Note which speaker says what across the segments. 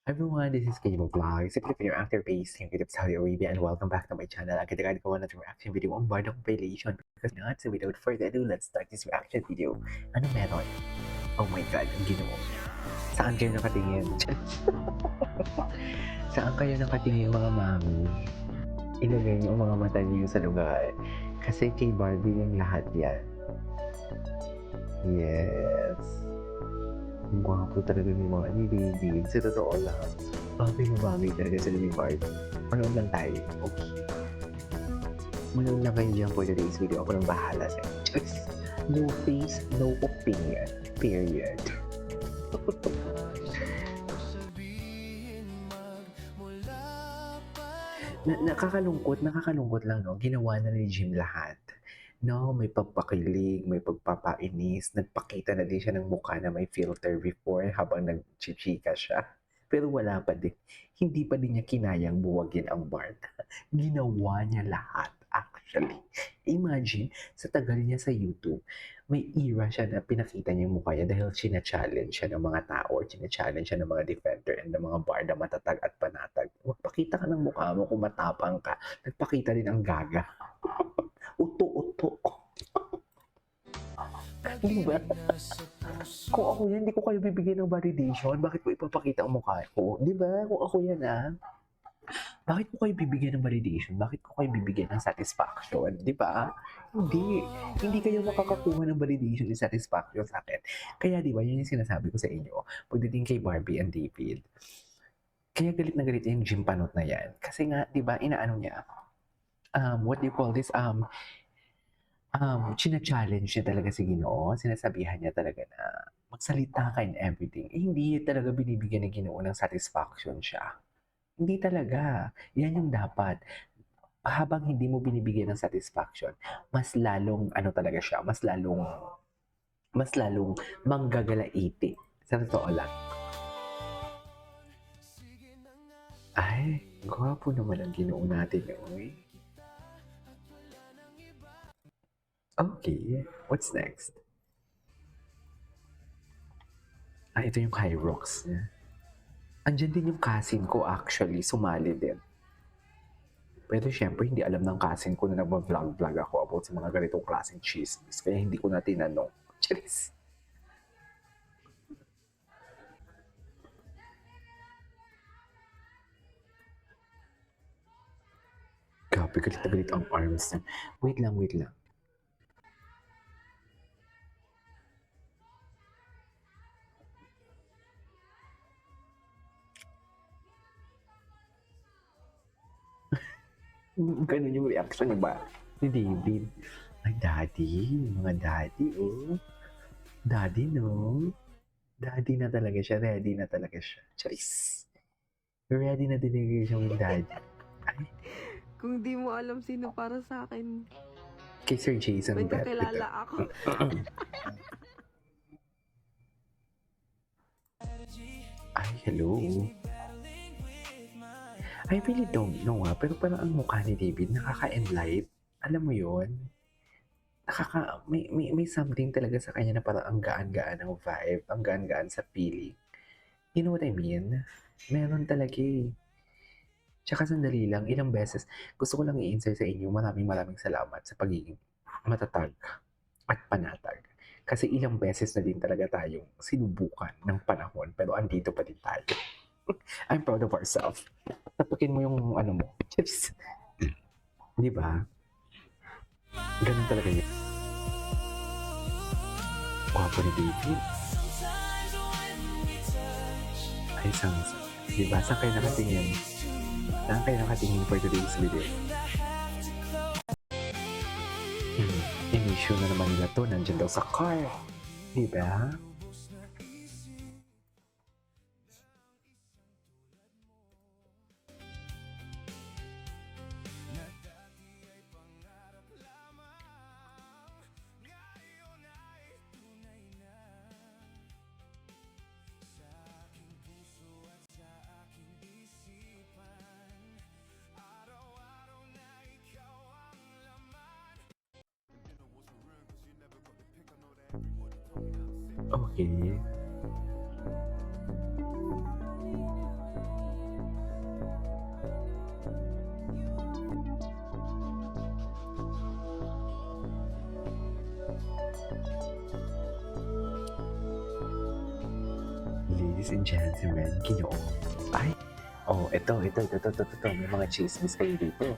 Speaker 1: Hi everyone, this is Kimo Vlog, simply for your actor based in Philippines, Saudi Arabia, and welcome back to my channel. Agad-agad ko na reaction video ang Bard of Compilation because not, so without further ado, let's start this reaction video. Ano meron? Oh my god, ang ginoo. Saan kayo nakatingin? Saan kayo nakatingin mga mami? Ilagay niyo ang mga mata niyo sa lugar. Kasi kay Barbie yung lahat yan. Yes. Ang gwapo talaga ni mga ni David. Sa totoo lang. Bagay na bagay talaga sila ni Barbie. Manood lang tayo. Okay. Manood lang kayo dyan for today's video. Ako nang bahala sa inyo. No face, no opinion. Period. Nakakalungkot lang, no? Ginawa na ni Jim lahat. No, may pagpakilig, may pagpapainis, nagpakita na din siya ng mukha na may filter before habang nagchichika siya. Pero wala pa din. Hindi pa din niya kinayang buwagin ang Bart. Ginawa niya lahat, actually. Imagine, sa tagal niya sa YouTube, may era siya na pinakita niya yung mukha niya dahil sina-challenge siya ng mga tao or sina-challenge siya ng mga defender and ng mga bar na matatag at panatag. Magpakita ka ng mukha mo kung matapang ka. Nagpakita din ang gaga. Uto-uto. Di ba? Kung ako yan, hindi ko kayo bibigyan ng validation. Bakit ko ipapakita ang mukha ko? Di ba? Kung ako yan, bakit ko kayo bibigyan ng validation? Bakit ko kayo bibigyan ng satisfaction? Di ba? Hindi. Hindi kayo makakakuha ng validation and satisfaction sa akin. Kaya di ba, yun yung sinasabi ko sa inyo. Pagdating kay Barbie and David, kaya galit na galit yung Jim Panot na yan. Kasi nga, di ba, inaano niya, what do you call this, china-challenge niya talaga si Ginoo. Sinasabihan niya talaga na magsalita ka and everything. Eh, hindi talaga binibigyan ng Ginoo ng satisfaction siya. Hindi talaga. Yan yung dapat. Habang hindi mo binibigyan ng satisfaction, mas lalong ano talaga siya, mas lalong manggagalaiti. Sa totoo lang. Ay, gwapo naman ang Ginoo natin ngayon. Okay, what's next? Ito yung Hyrox niya. Andyan din yung cousin ko actually, sumali din. Pero syempre, hindi alam ng cousin ko na nag-vlog ako about sa mga ganitong klaseng chismis. Kaya hindi ko na tinanong. Charis. Grabe, galit na galit ang arms niya. Wait lang, wait lang. Ganun yung reaction niya ba? Ni David. Ay, daddy. Mga daddy, oh. Daddy, no? Daddy na talaga siya. Ready na talaga siya. Charis. Ready na talaga siya yung daddy. Ay,
Speaker 2: Kung di mo alam sino para sa akin,
Speaker 1: kay Sir Jason
Speaker 2: may
Speaker 1: Bet.
Speaker 2: kakilala ako.
Speaker 1: Ay, hello. I really don't know pero parang ang mukha ni David nakaka-enlight. Alam mo yon, may something talaga sa kanya na parang ang gaan-gaan ng vibe, ang gaan-gaan sa feeling. You know what I mean? Meron talaga eh. Tsaka sandali lang, ilang beses, gusto ko lang i-answer sa inyo, maraming salamat sa pagiging matatag at panatag. Kasi ilang beses na din talaga tayong sinubukan ng panahon, pero andito pa din tayo. I'm proud of ourselves. Tapukin mo yung ano mo, chips. Di ba? Ganun talaga yun. Gwapo ni David. Ay, di ba? Saan kayo nakatingin? Saan kayo nakatingin for today's video? In-issue na naman nila to. Nandiyan daw sa car. Di ba? Okay. Ladies and gentlemen, Ginoo. Ay, oh, ito. May mga chismis kayo dito.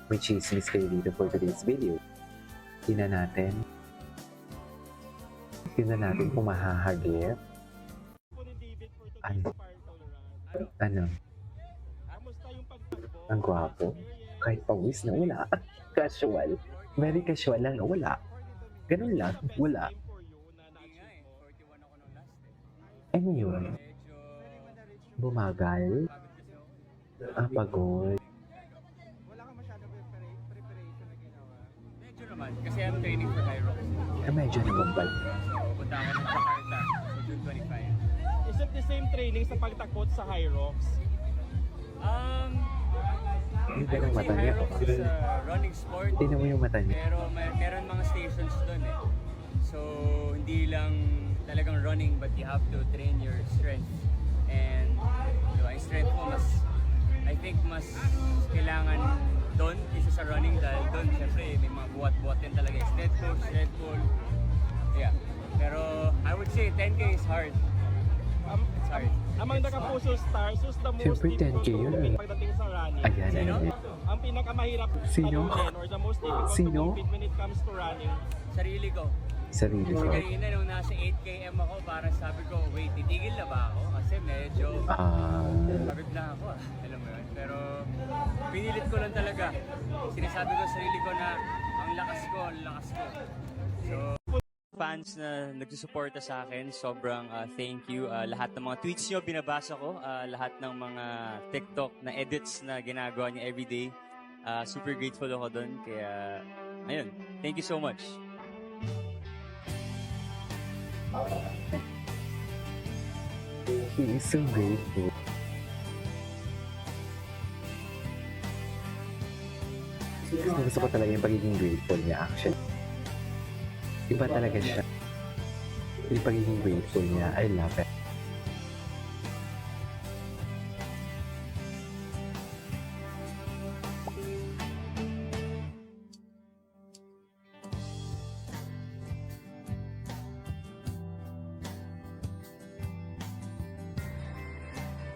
Speaker 1: May chismis kayo dito for today's video. Tingnan natin kung mahahagip. Ano? Ano? Ang gwapo. Kahit pawis na wala. Casual. Very casual lang na wala. Ganun lang. Wala. Ano yun? Bumagal? Pagod?
Speaker 3: Wala ka masyadong preparation na ginawa.
Speaker 4: Medyo naman, kasi I'm training for Hyrox.
Speaker 1: Medyo namambal.
Speaker 4: So, punta ako ng Jakarta sa June 25.
Speaker 3: Is it the same training sa pagtakot sa Hyrox?
Speaker 1: Yung
Speaker 4: I
Speaker 1: ba ng
Speaker 4: would
Speaker 1: mata
Speaker 4: say
Speaker 1: niya?
Speaker 4: Hyrox is a running sport.
Speaker 1: Tingnan mo yung mata niya.
Speaker 4: Pero meron mga stations doon eh. So, hindi lang talagang running, but you have to train your strength. And yung strength mo I think mas kailangan doon isa sa running dahil doon syempre may mga buhat-buhat din talaga. Sled pull. Yeah. Pero I would say 10K is hard. It's hard.
Speaker 3: Among nakapuso stars, who's the most
Speaker 1: Siyempre, 10K
Speaker 3: difficult
Speaker 1: yun
Speaker 3: to beat
Speaker 1: eh.
Speaker 3: pagdating sa running?
Speaker 1: Ayan.
Speaker 3: Ang pinakamahirap
Speaker 1: Sino?
Speaker 3: talunin or the most difficult
Speaker 1: Sino?
Speaker 3: to beat when it comes to running?
Speaker 4: Sarili ko.
Speaker 1: Sarili
Speaker 4: Kasi
Speaker 1: ko.
Speaker 4: kanina nung nasa 8km ako, parang sabi ko, wait, titigil na ba ako? Kasi medyo pagod na ako alam mo yun. Pero pinilit ko lang talaga. Sinasabi ko sa sarili ko na ang lakas ko. So, fans na nagsusuporta sa akin, sobrang thank you. Lahat ng mga tweets nyo binabasa ko, lahat ng mga TikTok na edits na ginagawa niya everyday. Super grateful ako doon. Kaya, ayun, thank you so much.
Speaker 1: He is so grateful. Gusto ko talaga yung pagiging grateful niya actually. Iba talaga siya. Yung pagiging grateful niya, I love it.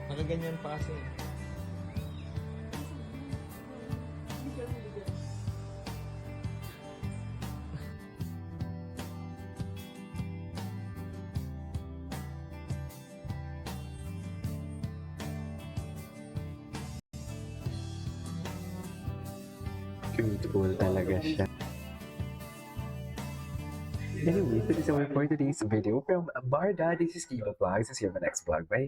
Speaker 3: Nagaganyan pa kasi.
Speaker 1: Grateful talaga siya. Anyway, that is all for today's video from Barda. This is Kiva Vlogs. See you on the next vlog. Bye!